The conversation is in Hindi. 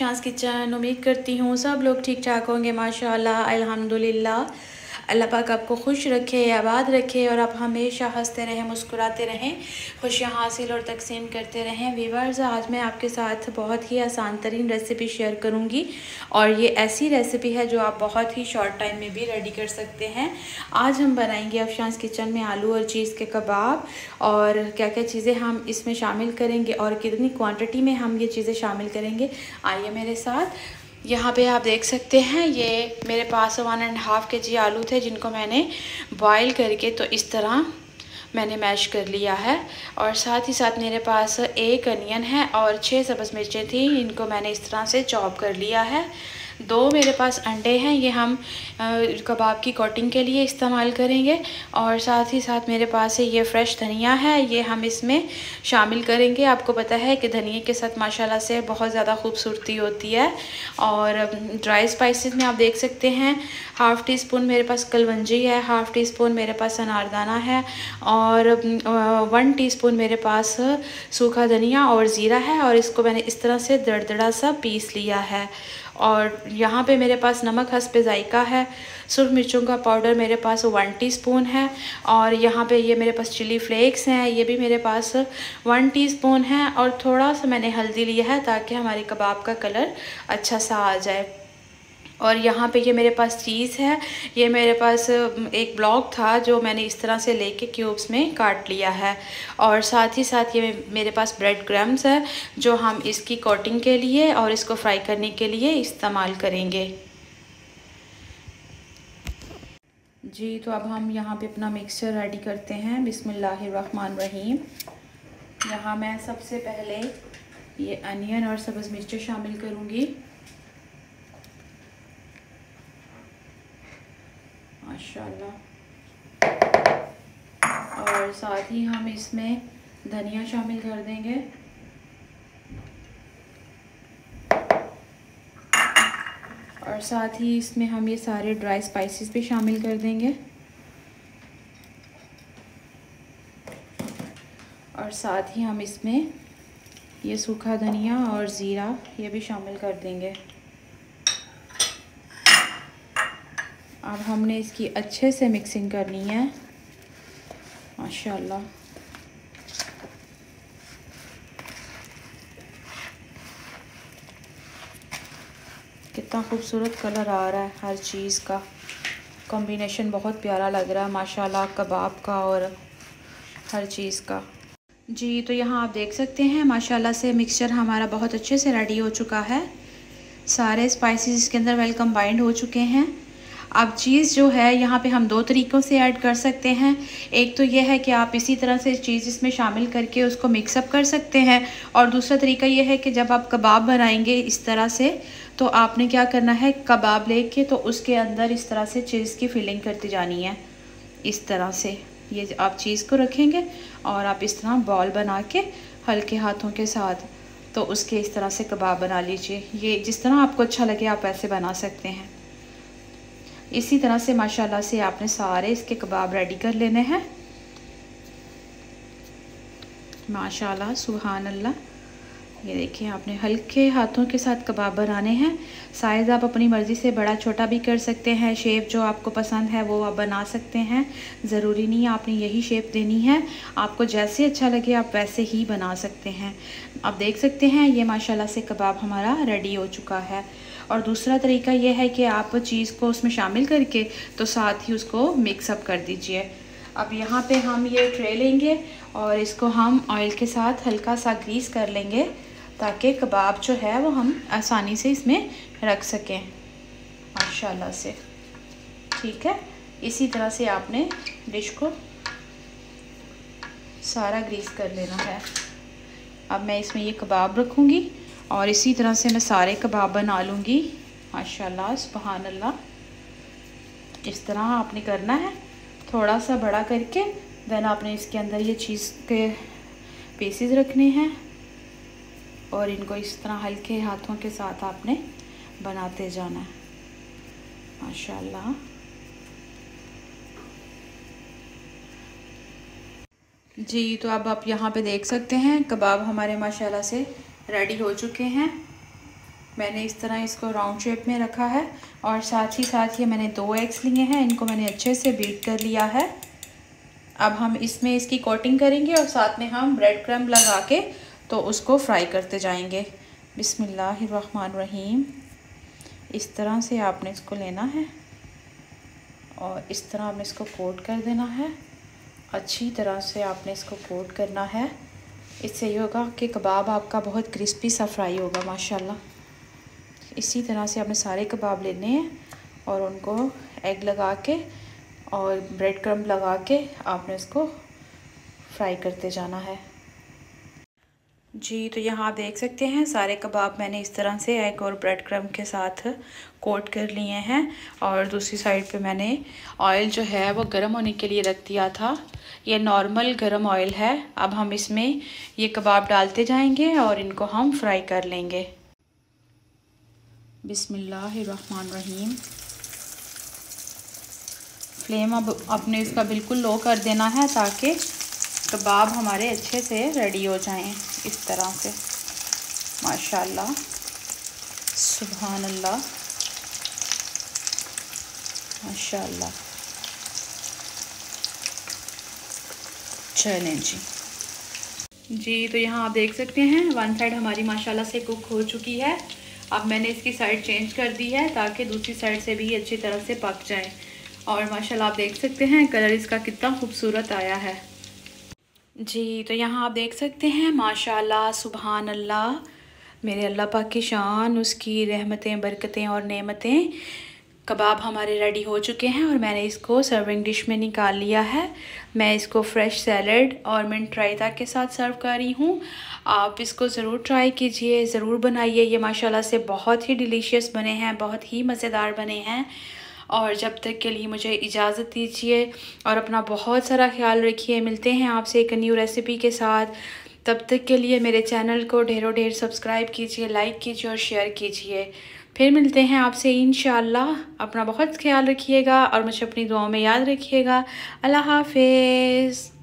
अफशांस किचन। उम्मीद करती हूँ सब लोग ठीक ठाक होंगे माशाल्लाह अल्हम्दुलिल्लाह। अल्लाह पाक आपको खुश रखे, आबाद रखे और आप हमेशा हंसते रहें, मुस्कुराते रहें, खुशियाँ हासिल और तकसीम करते रहें। व्यूअर्स, आज मैं आपके साथ बहुत ही आसान तरीन रेसिपी शेयर करूँगी और ये ऐसी रेसिपी है जो आप बहुत ही शॉर्ट टाइम में भी रेडी कर सकते हैं। आज हम बनाएंगे अफशांस किचन में आलू और चीज़ के कबाब। और क्या क्या चीज़ें हम इसमें शामिल करेंगे और कितनी क्वांटिटी में हम ये चीज़ें शामिल करेंगे, आइए मेरे साथ। यहाँ पे आप देख सकते हैं ये मेरे पास 1.5 kg आलू थे जिनको मैंने बॉईल करके तो इस तरह मैंने मैश कर लिया है। और साथ ही साथ मेरे पास 1 अनियन है और 6 सब्ज़ मिर्चें थी, इनको मैंने इस तरह से चॉप कर लिया है। 2 मेरे पास अंडे हैं, ये हम कबाब की कोटिंग के लिए इस्तेमाल करेंगे। और साथ ही साथ मेरे पास ये फ्रेश धनिया है, ये हम इसमें शामिल करेंगे। आपको पता है कि धनिया के साथ माशाल्लाह से बहुत ज़्यादा खूबसूरती होती है। और ड्राई स्पाइसेस में आप देख सकते हैं 1/2 टीस्पून मेरे पास कलवंजी है, 1/2 टीस्पून मेरे पास अनारदाना है और 1 टीस्पून मेरे पास सूखा धनिया और ज़ीरा है। और इसको मैंने इस तरह से दरदरा सा पीस लिया है। और यहाँ पे मेरे पास नमक हस्बे ज़ायका है। सुरख मिर्चों का पाउडर मेरे पास 1 टीस्पून है। और यहाँ पे ये मेरे पास चिली फ्लेक्स हैं, ये भी मेरे पास 1 टीस्पून है। और थोड़ा सा मैंने हल्दी लिया है ताकि हमारे कबाब का कलर अच्छा सा आ जाए। और यहाँ पे ये मेरे पास चीज़ है, ये मेरे पास एक ब्लॉक था जो मैंने इस तरह से लेके क्यूब्स में काट लिया है। और साथ ही साथ ये मेरे पास ब्रेड क्रम्स है जो हम इसकी कोटिंग के लिए और इसको फ्राई करने के लिए इस्तेमाल करेंगे। जी, तो अब हम यहाँ पे अपना मिक्सचर रेडी करते हैं। बिस्मिल्लाहिर्रहमानिर्रहीम। यहाँ मैं सबसे पहले ये अनियन और सब्ज़ मिर्चें शामिल करूँगी। माशाल्लाह। और साथ ही हम इसमें धनिया शामिल कर देंगे। और साथ ही इसमें हम ये सारे ड्राई स्पाइसेस भी शामिल कर देंगे। और साथ ही हम इसमें ये सूखा धनिया और ज़ीरा ये भी शामिल कर देंगे। अब हमने इसकी अच्छे से मिक्सिंग करनी है माशाल्लाह। कितना खूबसूरत कलर आ रहा है, हर चीज़ का कॉम्बिनेशन बहुत प्यारा लग रहा है माशाल्लाह, कबाब का और हर चीज़ का। जी, तो यहाँ आप देख सकते हैं माशाल्लाह से मिक्सचर हमारा बहुत अच्छे से रेडी हो चुका है। सारे स्पाइसेस इसके अंदर वेल कंबाइंड हो चुके हैं। अब चीज़ जो है यहाँ पे हम 2 तरीक़ों से ऐड कर सकते हैं। एक तो यह है कि आप इसी तरह से चीज़ इसमें शामिल करके उसको मिक्सअप कर सकते हैं। और दूसरा तरीका यह है कि जब आप कबाब बनाएंगे इस तरह से, तो आपने क्या करना है, कबाब लेके तो उसके अंदर इस तरह से चीज़ की फिलिंग करती जानी है। इस तरह से ये आप चीज़ को रखेंगे और आप इस तरह बॉल बना के हल्के हाथों के साथ तो उसके इस तरह से कबाब बना लीजिए। ये जिस तरह आपको अच्छा लगे आप वैसे बना सकते हैं। इसी तरह से माशाल्लाह से आपने सारे इसके कबाब रेडी कर लेने हैं। माशाल्लाह सुभान अल्लाह। ये देखिए, आपने हल्के हाथों के साथ कबाब बनाने हैं। साइज़ आप अपनी मर्ज़ी से बड़ा छोटा भी कर सकते हैं। शेप जो आपको पसंद है वो आप बना सकते हैं। ज़रूरी नहीं आपने यही शेप देनी है, आपको जैसे अच्छा लगे आप वैसे ही बना सकते हैं। आप देख सकते हैं ये माशाल्लाह से कबाब हमारा रेडी हो चुका है। और दूसरा तरीका यह है कि आप चीज़ को उसमें शामिल करके तो साथ ही उसको मिक्सअप कर दीजिए। अब यहाँ पे हम ये ट्रे लेंगे और इसको हम ऑयल के साथ हल्का सा ग्रीस कर लेंगे ताकि कबाब जो है वो हम आसानी से इसमें रख सकें माशाल्लाह से। ठीक है, इसी तरह से आपने डिश को सारा ग्रीस कर लेना है। अब मैं इसमें ये कबाब रखूँगी और इसी तरह से मैं सारे कबाब बना लूँगी माशाल्लाह सुभान अल्लाह। इस तरह आपने करना है, थोड़ा सा बड़ा करके देन आपने इसके अंदर ये चीज़ के पीसेस रखने हैं और इनको इस तरह हल्के हाथों के साथ आपने बनाते जाना है माशाल्लाह। जी, तो अब आप यहाँ पे देख सकते हैं कबाब हमारे माशाल्लाह से रेडी हो चुके हैं। मैंने इस तरह इसको राउंड शेप में रखा है और साथ ही मैंने 2 एग्स लिए हैं, इनको मैंने अच्छे से बीट कर लिया है। अब हम इसमें इसकी कोटिंग करेंगे और साथ में हम ब्रेड क्रम्ब लगा के तो उसको फ्राई करते जाएंगे। बिस्मिल्लाहिर्रहमानिर्रहीम। इस तरह से आपने इसको लेना है और इस तरह आपने इसको कोट कर देना है। अच्छी तरह से आपने इसको कोट करना है। इससे ये होगा कि कबाब आपका बहुत क्रिस्पी सा फ्राई होगा माशाल्लाह। इसी तरह से आपने सारे कबाब लेने हैं और उनको एग लगा के और ब्रेड क्रम्ब लगा के आपने इसको फ्राई करते जाना है। जी, तो यहाँ आप देख सकते हैं सारे कबाब मैंने इस तरह से एग और ब्रेड क्रम्ब के साथ कोट कर लिए हैं और दूसरी साइड पे मैंने ऑयल जो है वो गर्म होने के लिए रख दिया था। ये नॉर्मल गर्म ऑयल है। अब हम इसमें ये कबाब डालते जाएंगे और इनको हम फ्राई कर लेंगे। बिस्मिल्लाहिर्रहमानिर्रहीम। फ्लेम अब अपने इसका बिल्कुल लो कर देना है ताकि कबाब हमारे अच्छे से रेडी हो जाएं। इस तरह से माशाल्लाह, सुभान अल्लाह, माशाल्लाह। चलें जी, तो यहाँ आप देख सकते हैं वन साइड हमारी माशाल्लाह से कुक हो चुकी है। अब मैंने इसकी साइड चेंज कर दी है ताकि दूसरी साइड से भी अच्छी तरह से पक जाए। और माशाल्लाह आप देख सकते हैं कलर इसका कितना खूबसूरत आया है। जी, तो यहाँ आप देख सकते हैं माशाल्लाह, सुभान अल्लाह, मेरे अल्लाह पाक की शान, उसकी रहमतें, बरकतें और नेमतें। कबाब हमारे रेडी हो चुके हैं और मैंने इसको सर्विंग डिश में निकाल लिया है। मैं इसको फ्रेश सैलड और मिंट रायता के साथ सर्व कर रही हूँ। आप इसको ज़रूर ट्राई कीजिए, ज़रूर बनाइए। ये माशाल्लाह से बहुत ही डिलीशियस बने हैं, बहुत ही मज़ेदार बने हैं। और जब तक के लिए मुझे इजाज़त दीजिए और अपना बहुत सारा ख्याल रखिए। मिलते हैं आपसे एक न्यू रेसिपी के साथ। तब तक के लिए मेरे चैनल को ढेरों ढेर सब्सक्राइब कीजिए, लाइक कीजिए और शेयर कीजिए। फिर मिलते हैं आपसे इंशाअल्लाह। अपना बहुत ख्याल रखिएगा और मुझे अपनी दुआओं में याद रखिएगा। अल्लाह हाफ़िज़।